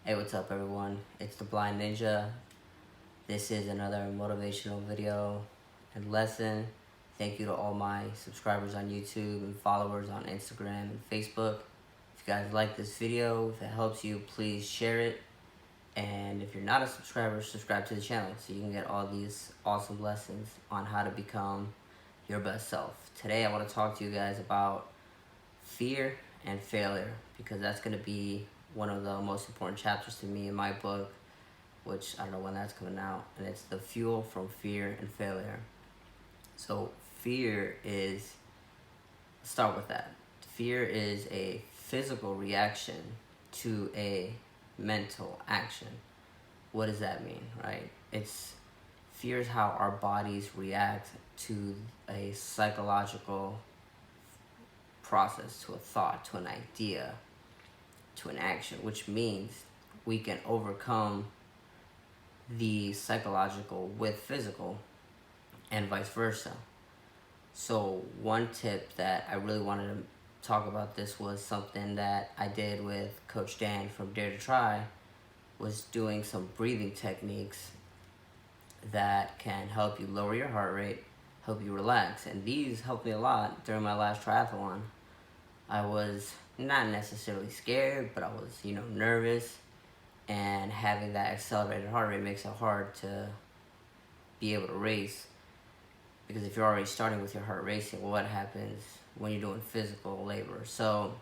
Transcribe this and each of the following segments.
Hey, what's up everyone? It's the Blind Ninja. This is another motivational video and lesson. Thank you to all my subscribers on YouTube and followers on Instagram and Facebook. If you guys like this video, if it helps you, please share it. And if you're not a subscriber, subscribe to the channel so you can get all these awesome lessons on how to become your best self. Today I want to talk to you guys about fear and failure, because that's going to be one of the most important chapters to me in my book, which I don't know when that's coming out, and it's The Fuel from Fear and Failure. So fear is, let's start with that. Fear is a physical reaction to a mental action. What does that mean, right? Fear is how our bodies react to a psychological process, to a thought, to an idea, to an action, which means we can overcome the psychological with physical and vice versa. So one tip that I really wanted to talk about this was something that I did with Coach Dan from Dare to Try, was doing some breathing techniques that can help you lower your heart rate, help you relax. And these helped me a lot during my last triathlon. I was not necessarily scared, but I was, nervous, and having that accelerated heart rate makes it hard to be able to race, because if you're already starting with your heart racing, well, what happens when you're doing physical labor? So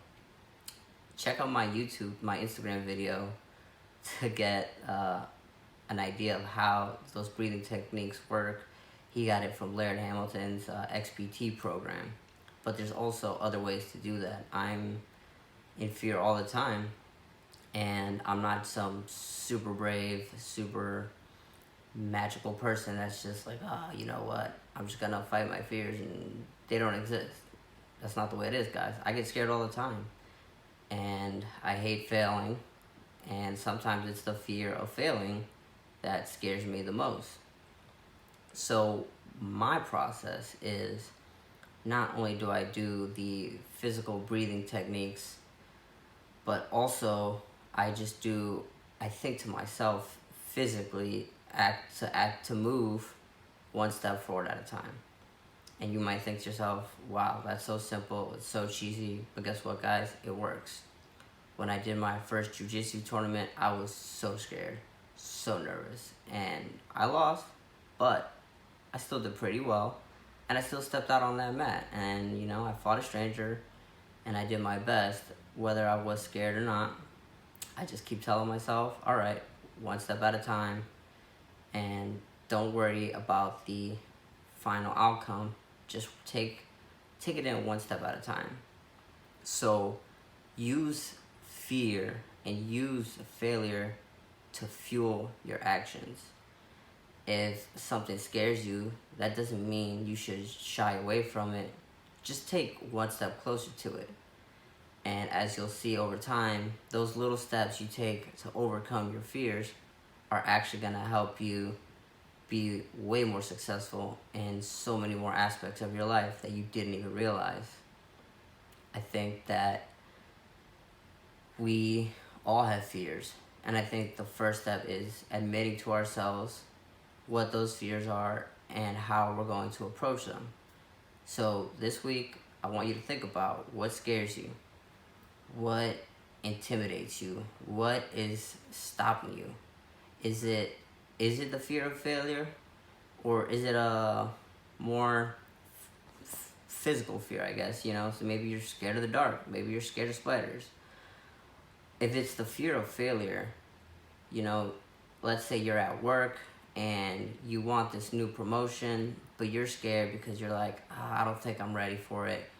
check out my Instagram video to get an idea of how those breathing techniques work. He got it from Laird Hamilton's XPT program. But there's also other ways to do that. I'm in fear all the time, and I'm not some super brave, super magical person that's just like, you know what, I'm just gonna fight my fears and they don't exist. That's not the way it is, guys. I get scared all the time, and I hate failing, and sometimes it's the fear of failing that scares me the most. So my process is, not only do I do the physical breathing techniques, but also I think to myself physically, to move one step forward at a time. And you might think to yourself, wow, that's so simple, it's so cheesy, but guess what, guys? It works. When I did my first jiu-jitsu tournament, I was so scared, so nervous, and I lost, but I still did pretty well. And I still stepped out on that mat, and I fought a stranger, and I did my best, whether I was scared or not. I just keep telling myself, all right, one step at a time, and don't worry about the final outcome. Just take it in one step at a time. So use fear and use failure to fuel your actions. If something scares you, that doesn't mean you should shy away from it. Just take one step closer to it. And as you'll see over time, those little steps you take to overcome your fears are actually going to help you be way more successful in so many more aspects of your life that you didn't even realize. I think that we all have fears. And I think the first step is admitting to ourselves what those fears are and how we're going to approach them. So this week, I want you to think about what scares you, what intimidates you, what is stopping you. Is it the fear of failure, or is it a more physical fear, I guess, So maybe you're scared of the dark, maybe you're scared of spiders. If it's the fear of failure, let's say you're at work and you want this new promotion, but you're scared because you're like, I don't think I'm ready for it.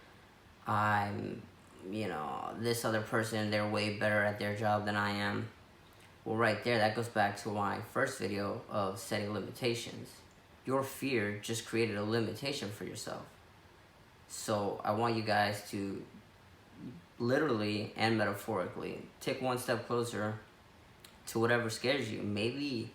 This other person, they're way better at their job than I am. Well, right there, that goes back to my first video of setting limitations. Your fear just created a limitation for yourself. So I want you guys to literally and metaphorically take one step closer to whatever scares you. Maybe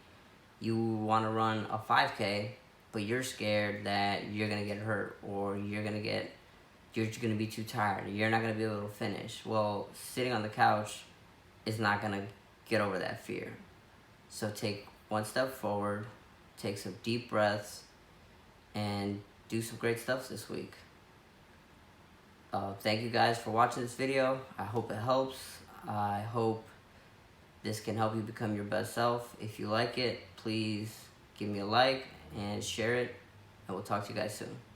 you want to run a 5K, but you're scared that you're going to get hurt, or you're going to be too tired, you're not going to be able to finish. Well, sitting on the couch is not going to get over that fear. So take one step forward, take some deep breaths, and do some great stuff this week. Thank you guys for watching this video. I hope it helps. I hope this can help you become your best self. If you like it, please give me a like and share it, and we'll talk to you guys soon.